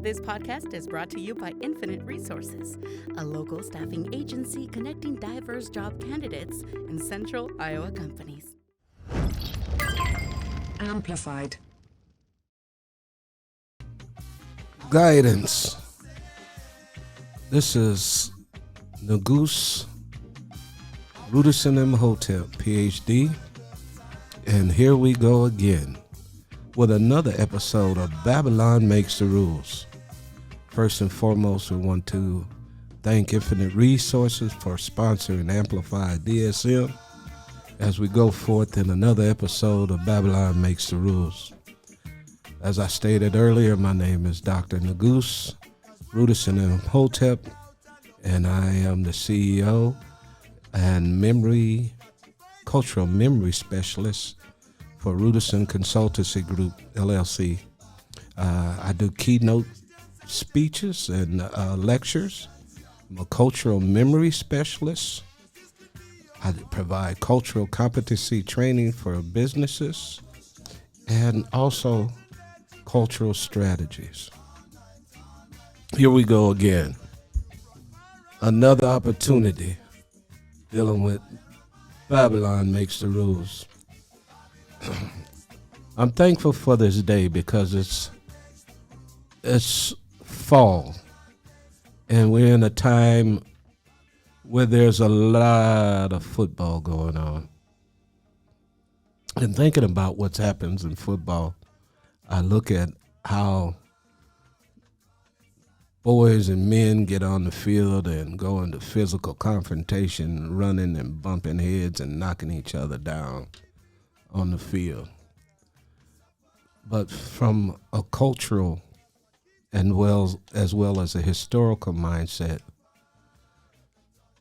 This podcast is brought to you by Infinite Resources, a local staffing agency connecting diverse job candidates in central Iowa companies. Amplified. Guidance. This is Negus, Ruderson Imhotep, PhD, and here we go again with another episode of Babylon Makes the Rules. First and foremost, we want to thank Infinite Resources for sponsoring Amplified DSM as we go forth in another episode of Babylon Makes the Rules. As I stated earlier, my name is Dr. Negus, Ruderson Imhotep, and I am the CEO and cultural memory specialist for Ruderson Consultancy Group, LLC. I do keynote speeches and lectures. I'm a cultural memory specialist. I provide cultural competency training for businesses and also cultural strategies. Here we go again. Another opportunity dealing with Babylon Makes the Rules. I'm thankful for this day because it's fall, and we're in a time where there's a lot of football going on. And thinking about what happens in football, I look at how boys and men get on the field and go into physical confrontation, running and bumping heads and knocking each other down on the field. But from a cultural and as well as a historical mindset,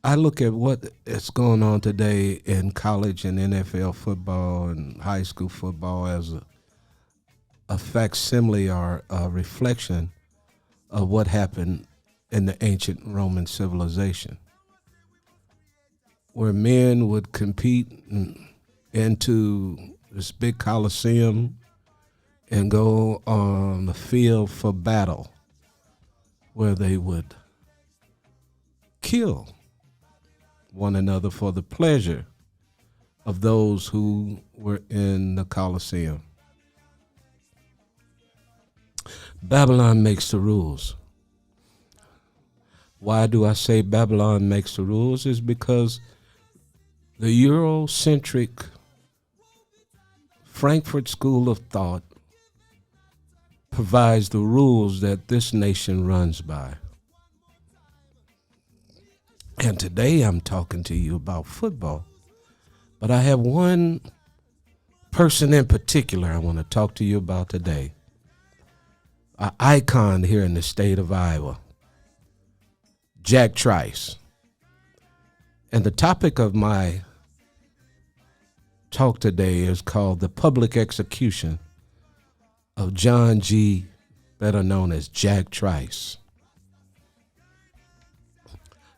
I look at what is going on today in college and NFL football and high school football as a facsimile or a reflection of what happened in the ancient Roman civilization, where men would compete into this big coliseum and go on the field for battle, where they would kill one another for the pleasure of those who were in the coliseum. Babylon makes the rules. Why do I say Babylon makes the rules? Is because the Eurocentric Frankfurt School of Thought provides the rules that this nation runs by. And today I'm talking to you about football. But I have one person in particular I want to talk to you about today. An icon here in the state of Iowa, Jack Trice. And the topic of my talk today is called the public execution of John G., better known as Jack Trice.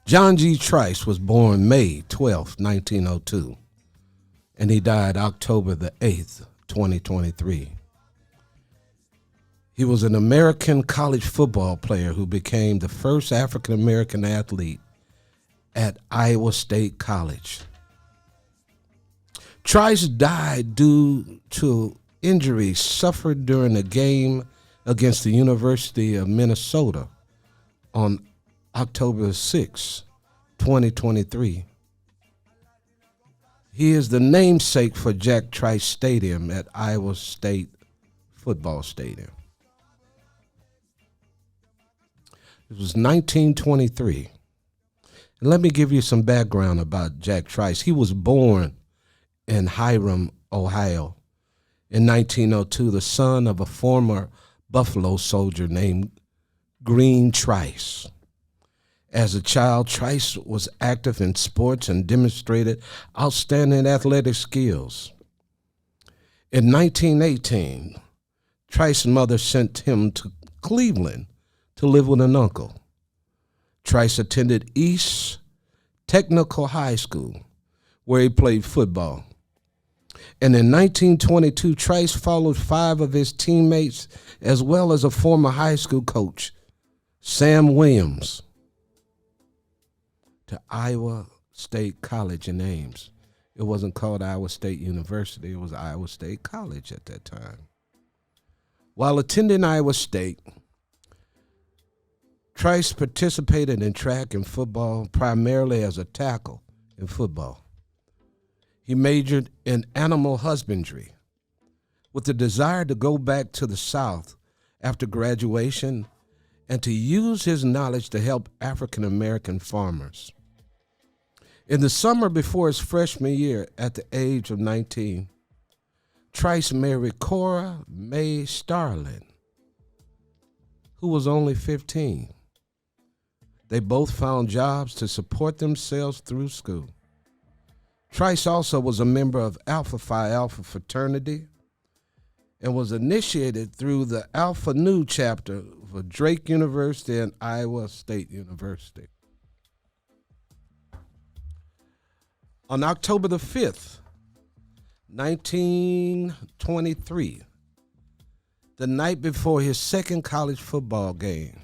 John G. Trice was born May 12, 1902, and he died October the 8th, 2023. He was an American college football player who became the first African-American athlete at Iowa State College. Trice died due to injuries suffered during a game against the University of Minnesota on October 6, 2023. He is the namesake for Jack Trice Stadium at Iowa State Football Stadium. It was 1923. And let me give you some background about Jack Trice. He was born in Hiram, Ohio in 1902, the son of a former Buffalo soldier named Green Trice. As a child, Trice was active in sports and demonstrated outstanding athletic skills. In 1918, Trice's mother sent him to Cleveland to live with an uncle. Trice attended East Technical High School, where he played football. And in 1922, Trice followed 5 of his teammates as well as a former high school coach, Sam Williams, to Iowa State College in Ames. It wasn't called Iowa State University. It was Iowa State College at that time. While attending Iowa State, Trice participated in track and football primarily as a tackle in football. He majored in animal husbandry with the desire to go back to the South after graduation and to use his knowledge to help African American farmers. In the summer before his freshman year, at the age of 19, Trice married Cora Mae Starlin, who was only 15. They both found jobs to support themselves through school. Trice also was a member of Alpha Phi Alpha fraternity and was initiated through the Alpha Nu chapter for Drake University and Iowa State University. On October the 5th, 1923, the night before his second college football game,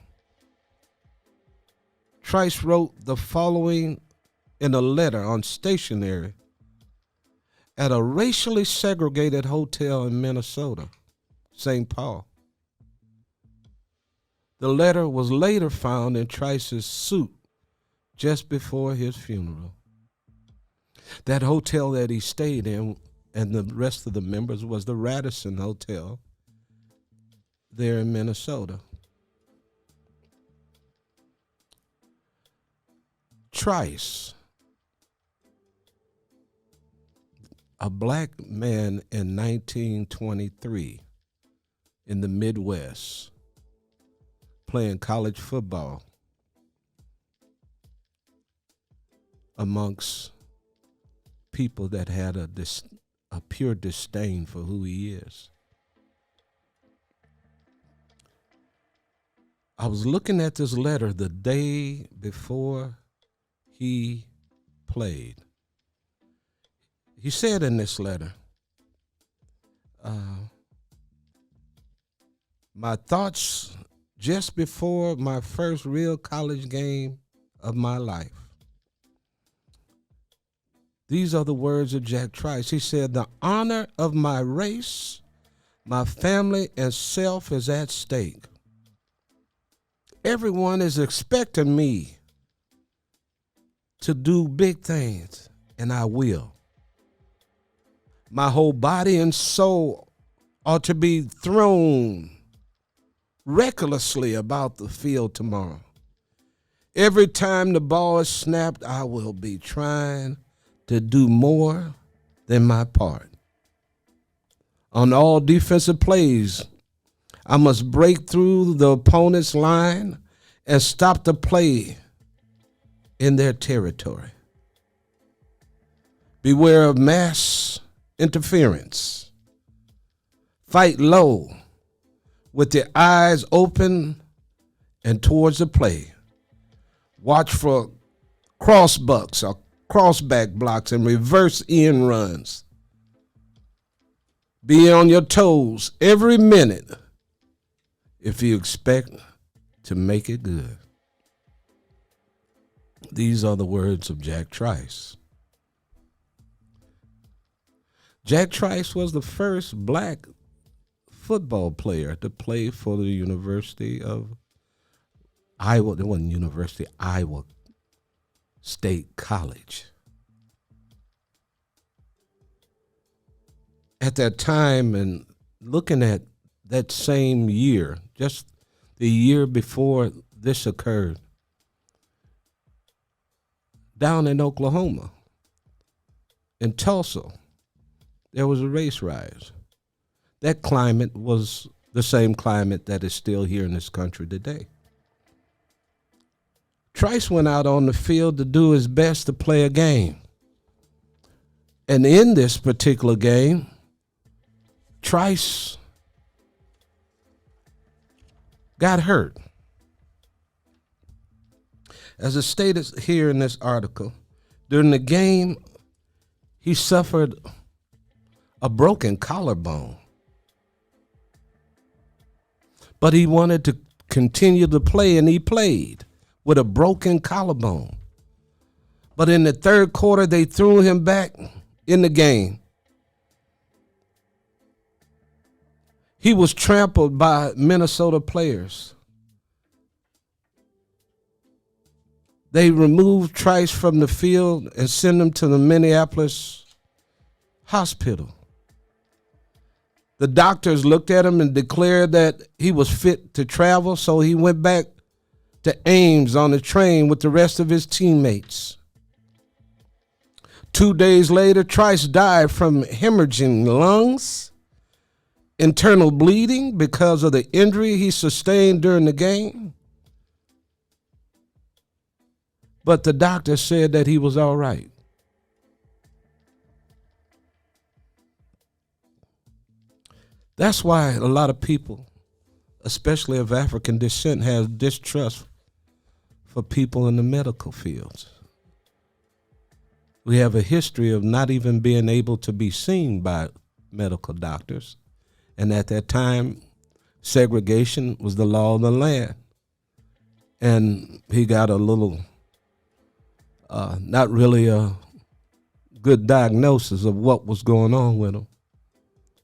Trice wrote the following in a letter on stationery at a racially segregated hotel in Minnesota, St. Paul. The letter was later found in Trice's suit just before his funeral. That hotel that he stayed in and the rest of the members was the Radisson Hotel there in Minnesota. Trice, a black man in 1923 in the Midwest, playing college football amongst people that had a pure disdain for who he is. I was looking at this letter the day before he played. He said in this letter, my thoughts just before my first real college game of my life. These are the words of Jack Trice. He said, the honor of my race, my family, and self is at stake. Everyone is expecting me to do big things, and I will. My whole body and soul ought to be thrown recklessly about the field tomorrow. Every time the ball is snapped, I will be trying to do more than my part. On all defensive plays, I must break through the opponent's line and stop the play in their territory. Beware of mass interference. Fight low with the eyes open and towards the play. Watch for crossbucks or crossback blocks and reverse end runs. Be on your toes every minute if you expect to make it good. These are the words of Jack Trice. Jack Trice was the first black football player to play for the University of Iowa. It wasn't University, Iowa State College. At that time, and looking at that same year, just the year before this occurred, down in Oklahoma, in Tulsa, there was a race riot. That climate was the same climate that is still here in this country today. Trice went out on the field to do his best to play a game. And in this particular game, Trice got hurt. As it's stated here in this article, during the game, he suffered a broken collarbone. But he wanted to continue to play, and he played with a broken collarbone. But in the third quarter, they threw him back in the game. He was trampled by Minnesota players. They removed Trice from the field and sent him to the Minneapolis hospital. The doctors looked at him and declared that he was fit to travel, so he went back to Ames on the train with the rest of his teammates. 2 days later, Trice died from hemorrhaging lungs, internal bleeding because of the injury he sustained during the game. But the doctor said that he was all right. That's why a lot of people, especially of African descent, have distrust for people in the medical fields. We have a history of not even being able to be seen by medical doctors. And at that time, segregation was the law of the land. And he got a little, not really a good diagnosis of what was going on with him.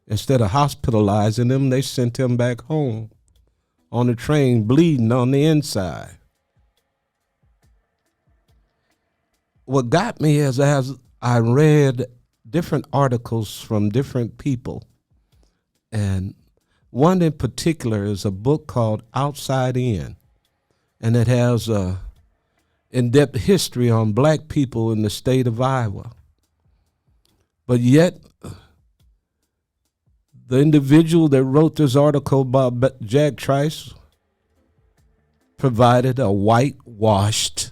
Instead of hospitalizing him, they sent him back home on the train, bleeding on the inside. What got me is as I read different articles from different people, and one in particular is a book called Outside In, and it has a in-depth history on black people in the state of Iowa. But yet, the individual that wrote this article about Jack Trice provided a whitewashed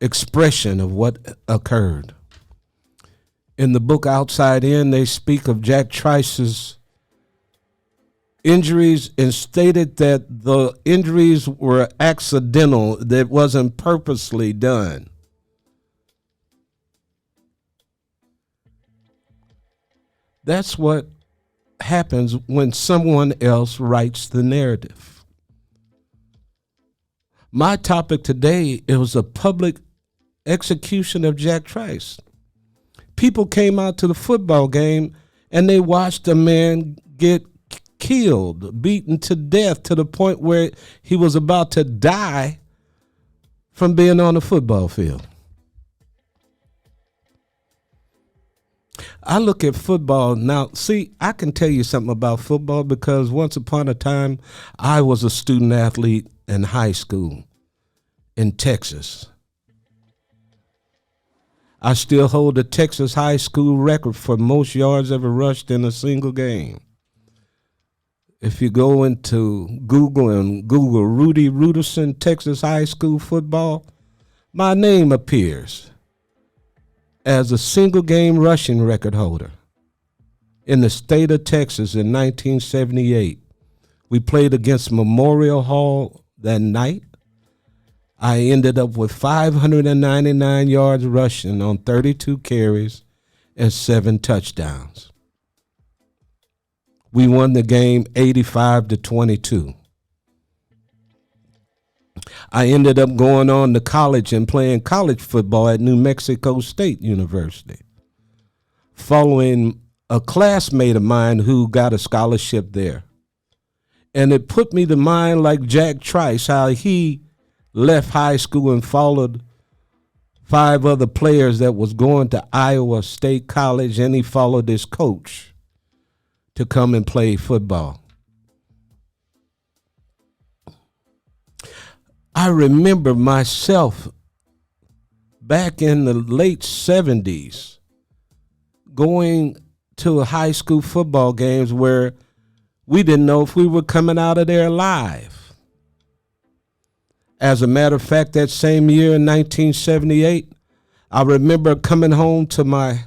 expression of what occurred. In the book Outside In, they speak of Jack Trice's injuries and stated that the injuries were accidental, that wasn't purposely done. That's what happens when someone else writes the narrative. My topic today, it was a public execution of Jack Trice. People came out to the football game and they watched a man get killed, beaten to death to the point where he was about to die from being on the football field. I look at football now. See, I can tell you something about football because once upon a time, I was a student athlete in high school in Texas. I still hold the Texas high school record for most yards ever rushed in a single game. If you go into Google and Google Rudy Ruderson, Texas high school football, my name appears as a single game rushing record holder in the state of Texas in 1978. We played against Memorial Hall that night. I ended up with 599 yards rushing on 32 carries and 7 touchdowns. We won the game 85-22. I ended up going on to college and playing college football at New Mexico State University, following a classmate of mine who got a scholarship there. And it put me to mind like Jack Trice, how he left high school and followed 5 other players that was going to Iowa State College, and he followed his coach to come and play football. I remember myself back in the late 70s going to high school football games where we didn't know if we were coming out of there alive. As a matter of fact, that same year in 1978, I remember coming home to my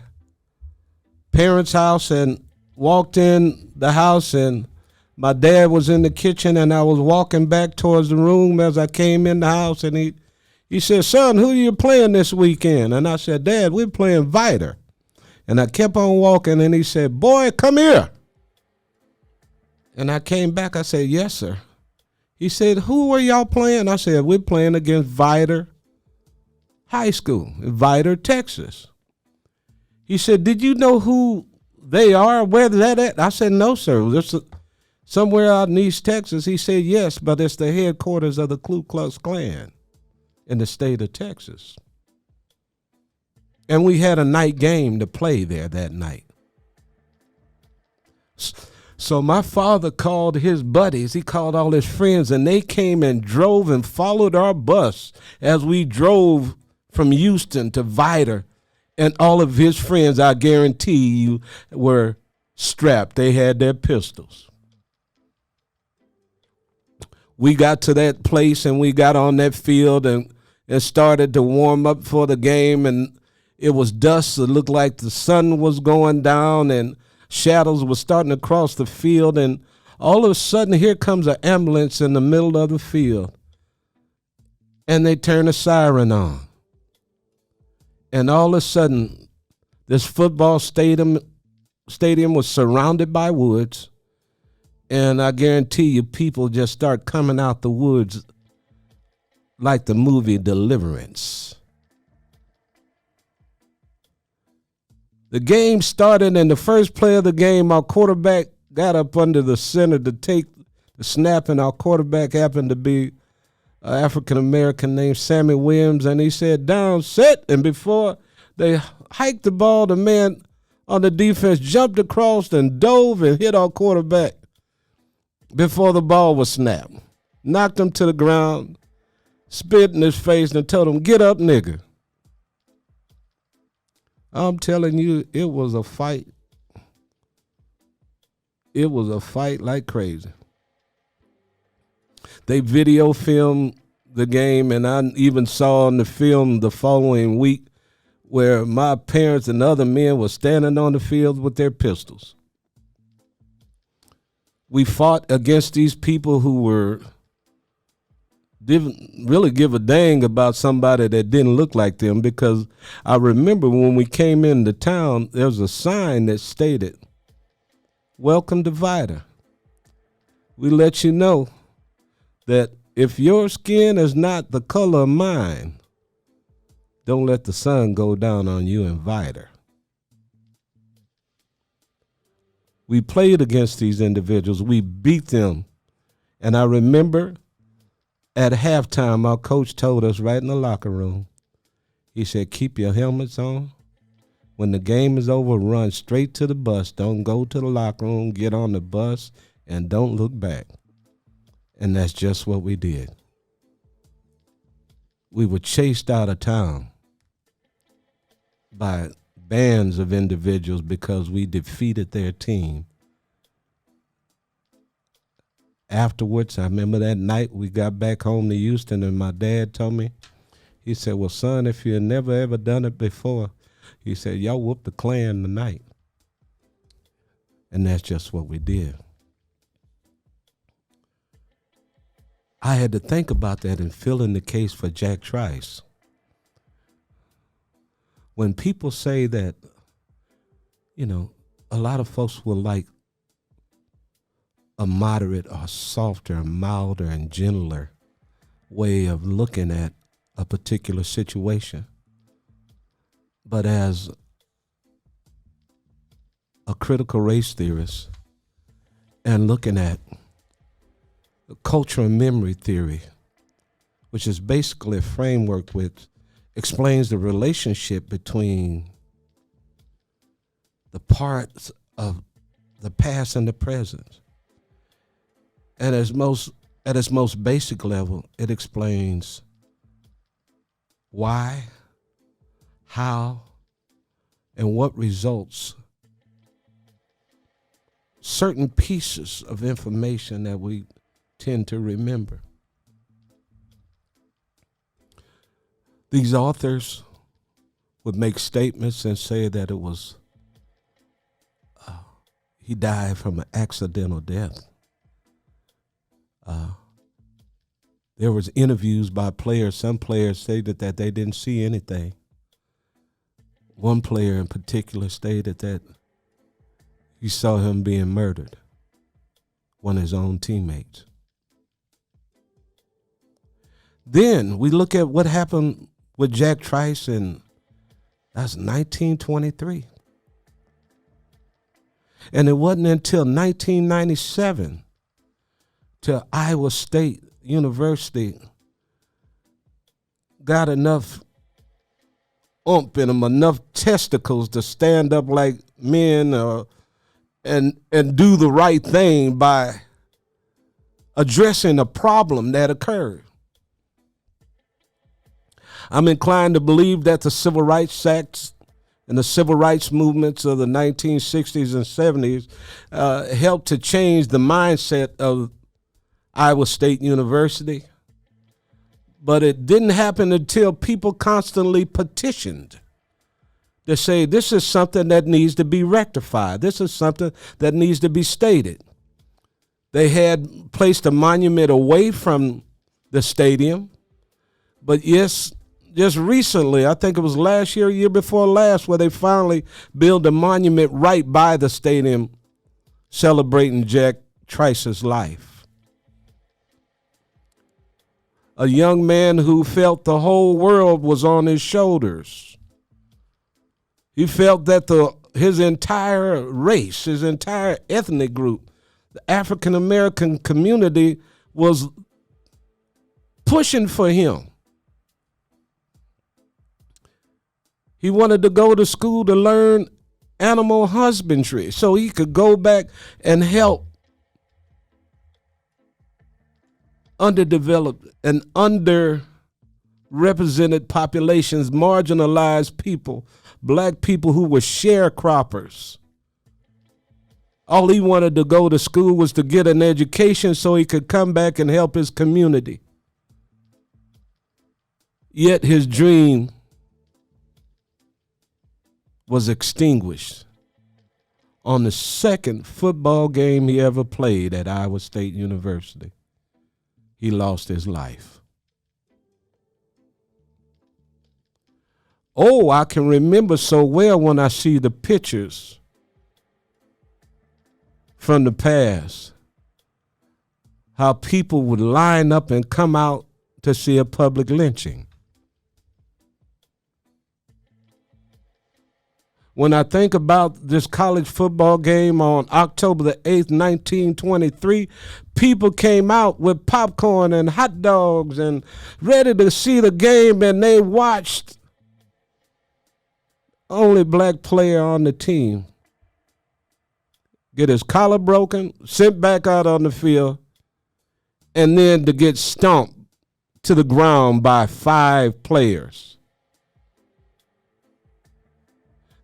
parents' house and walked in the house, and my dad was in the kitchen, and I was walking back towards the room as I came in the house, and he said, "Son, who are you playing this weekend?" And I said, "Dad, we're playing Viter." And I kept on walking, and he said, boy, come here. And I came back. I said, yes, sir. He said, who are y'all playing? I said, we're playing against Vidor High School in Vidor, Texas. He said, did you know who they are? Where's that at? I said, no, sir. This is somewhere out in East Texas. He said, yes, but it's the headquarters of the Ku Klux Klan in the state of Texas. And we had a night game to play there that night. So my father called his buddies. He called all his friends, and they came and drove and followed our bus as we drove from Houston to Vidor. And all of his friends, I guarantee you, were strapped. They had their pistols. We got to that place, and we got on that field and started to warm up for the game. And it was dusk. It looked like the sun was going down, and shadows were starting to cross the field. And all of a sudden, here comes an ambulance in the middle of the field. And they turn a siren on. And all of a sudden, this football stadium was surrounded by woods. And I guarantee you, people just start coming out the woods like the movie Deliverance. The game started, and the first play of the game, our quarterback got up under the center to take the snap, and our quarterback happened to be an African-American named Sammy Williams, and he said, down, set, and before they hiked the ball, the man on the defense jumped across and dove and hit our quarterback before the ball was snapped, knocked him to the ground, spit in his face, and told him, get up, nigga. I'm telling you, it was a fight. It was a fight like crazy. They video filmed the game, and I even saw in the film the following week where my parents and other men were standing on the field with their pistols. We fought against these people who didn't really give a dang about somebody that didn't look like them, because I remember when we came into town, there was a sign that stated, welcome to Vidor. We let you know that if your skin is not the color of mine, don't let the sun go down on you in Vidor. We played against these individuals. We beat them. And I remember at halftime, our coach told us right in the locker room, he said, keep your helmets on. When the game is over, run straight to the bus. Don't go to the locker room, get on the bus, and don't look back. And that's just what we did. We were chased out of town by bands of individuals because we defeated their team. Afterwards, I remember that night we got back home to Houston, and my dad told me, he said, well, son, if you had never, ever done it before, he said, y'all whooped the Klan tonight. And that's just what we did. I had to think about that and fill in the case for Jack Trice. When people say that, a lot of folks will like a moderate or softer, milder, and gentler way of looking at a particular situation. But as a critical race theorist and looking at cultural memory theory, which is basically a framework which explains the relationship between the parts of the past and the present. And at its most basic level, it explains why, how, and what results certain pieces of information that we tend to remember. These authors would make statements and say that it was he died from an accidental death. There was interviews by players. Some players stated that they didn't see anything. One player in particular stated that he saw him being murdered, one of his own teammates. Then we look at what happened with Jack Trice, and that's 1923. And it wasn't until 1997 till Iowa State University got enough oomph in them, enough testicles to stand up like men and do the right thing by addressing a problem that occurred. I'm inclined to believe that the Civil Rights Acts and the civil rights movements of the 1960s and 70s helped to change the mindset of Iowa State University. But it didn't happen until people constantly petitioned to say this is something that needs to be rectified. This is something that needs to be stated. They had placed a monument away from the stadium, but yes, just recently, I think it was last year, year before last, where they finally built a monument right by the stadium celebrating Jack Trice's life. A young man who felt the whole world was on his shoulders. He felt that his entire race, his entire ethnic group, the African American community was pushing for him. He wanted to go to school to learn animal husbandry so he could go back and help underdeveloped and underrepresented populations, marginalized people, black people who were sharecroppers. All he wanted to go to school was to get an education so he could come back and help his community. Yet his dream was extinguished on the second football game he ever played at Iowa State University. He lost his life. Oh, I can remember so well when I see the pictures from the past, how people would line up and come out to see a public lynching. When I think about this college football game on October the 8th, 1923, people came out with popcorn and hot dogs and ready to see the game, and they watched only black player on the team get his collar broken, sent back out on the field, and then to get stomped to the ground by 5 players.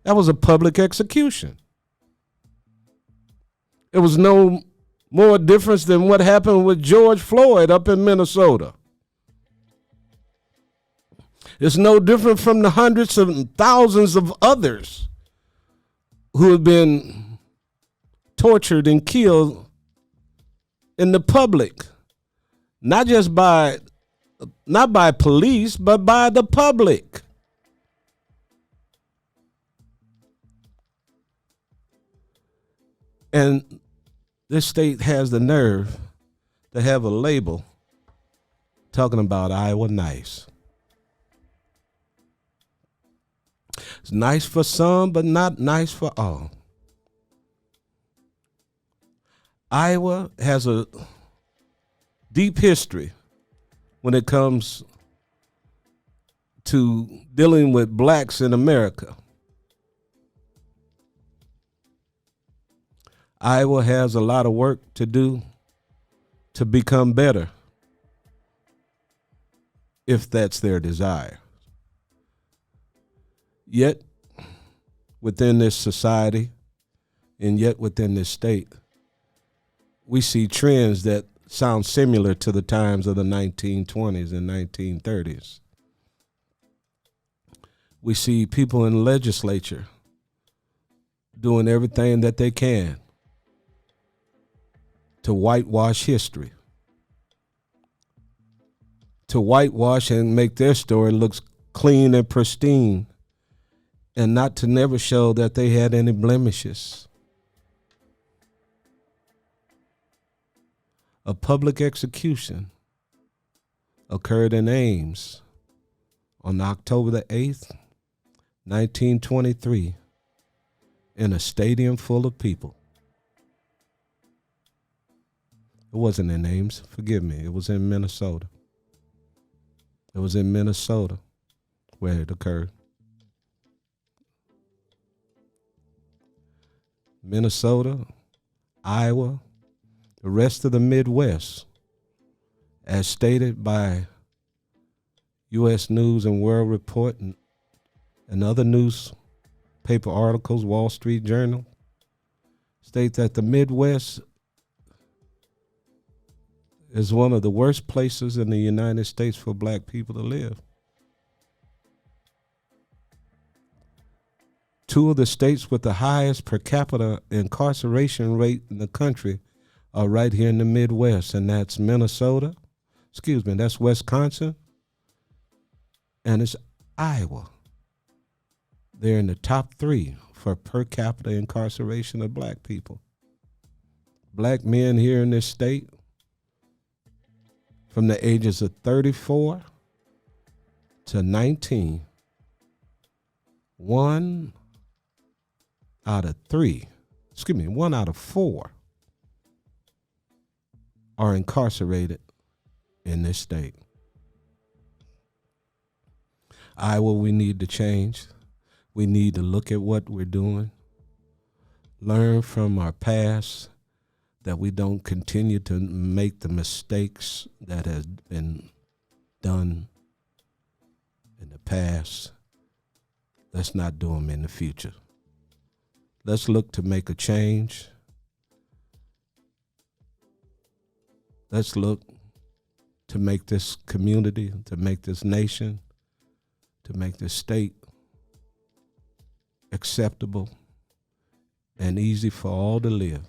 That was a public execution. It was no more difference than what happened with George Floyd up in Minnesota. It's no different from the hundreds of thousands of others who have been tortured and killed in the public, not by police, but by the public. And this state has the nerve to have a label talking about Iowa nice. It's nice for some, but not nice for all. Iowa has a deep history when it comes to dealing with blacks in America. Iowa has a lot of work to do to become better, if that's their desire. Yet, within this society, and yet within this state, we see trends that sound similar to the times of the 1920s and 1930s. We see people in the legislature doing everything that they can to whitewash history, to whitewash and make their story look clean and pristine, and not to never show that they had any blemishes. A public execution occurred in Ames on October the 8th, 1923, in a stadium full of people. It wasn't in Ames, forgive me, it was in Minnesota. It was in Minnesota where it occurred. Minnesota, Iowa, the rest of the Midwest, as stated by U.S. News and World Report and other newspaper articles, Wall Street Journal, state that the Midwest is one of the worst places in the United States for black people to live. Two of the states with the highest per capita incarceration rate in the country are right here in the Midwest, and that's that's Wisconsin, and it's Iowa. They're in the top 3 for per capita incarceration of black people. Black men here in this state, from the ages of 34 to 19, 1 out of 4 are incarcerated in this state. Iowa, we need to change. We need to look at what we're doing, learn from our past, that we don't continue to make the mistakes that has been done in the past. Let's not do them in the future. Let's look to make a change. Let's look to make this community, to make this nation, to make this state acceptable and easy for all to live.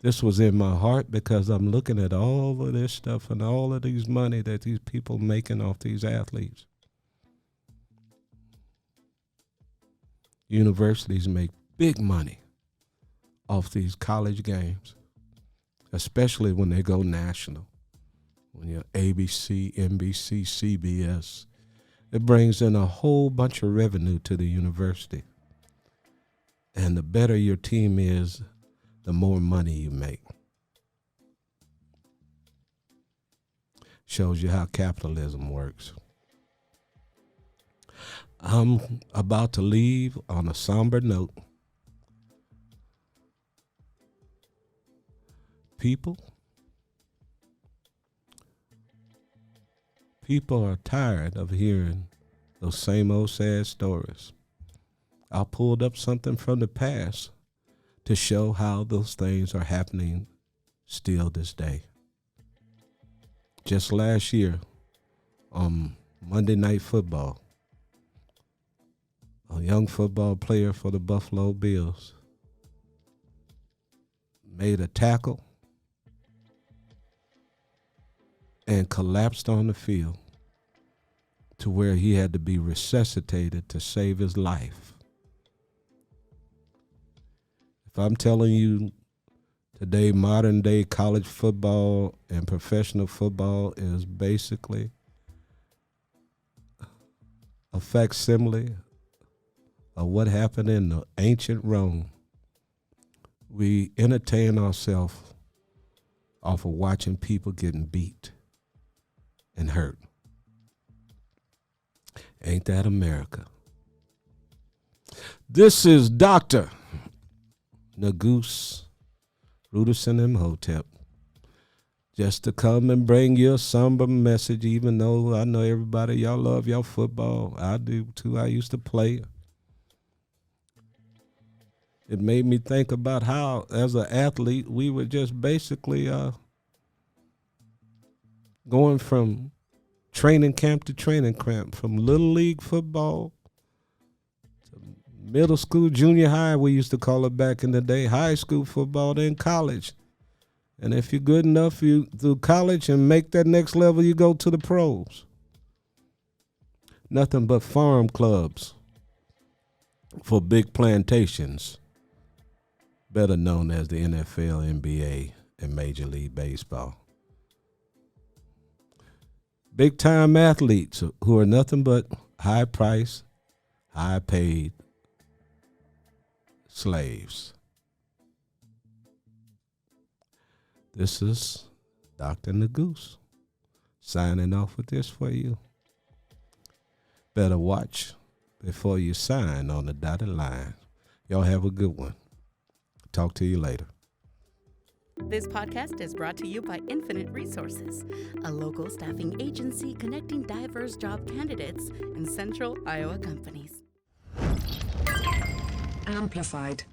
This was in my heart because I'm looking at all of this stuff and all of these money that these people making off these athletes. Universities make big money off these college games, especially when they go national. When you're ABC, NBC, CBS, it brings in a whole bunch of revenue to the university. And the better your team is, the more money you make. Shows you how capitalism works. I'm about to leave on a somber note. People are tired of hearing those same old sad stories. I pulled up something from the past to show how those things are happening still this day. Just last year, on Monday Night Football, a young football player for the Buffalo Bills made a tackle and collapsed on the field to where he had to be resuscitated to save his life. If I'm telling you today, modern day college football and professional football is basically a facsimile of what happened in the ancient Rome, we entertain ourselves off of watching people getting beat and hurt. Ain't that America? This is Dr. Negus, Ruderson Imhotep, just to come and bring you a somber message, even though I know everybody, y'all love y'all football. I do too. I used to play. It made me think about how, as an athlete, we were just basically going from training camp to training camp, from little league football to middle school, junior high, we used to call it back in the day, high school football, then college. And if you're good enough, you through college and make that next level, you go to the pros. nothing but farm clubs for big plantations, better known as the NFL, NBA, and Major League Baseball. Big time athletes who are nothing but high price, high paid slaves. This is Dr. Negus signing off with this for you. Better watch before you sign on the dotted line. Y'all have a good one. Talk to you later. This podcast is brought to you by Infinite Resources, a local staffing agency connecting diverse job candidates in central Iowa companies. Amplified.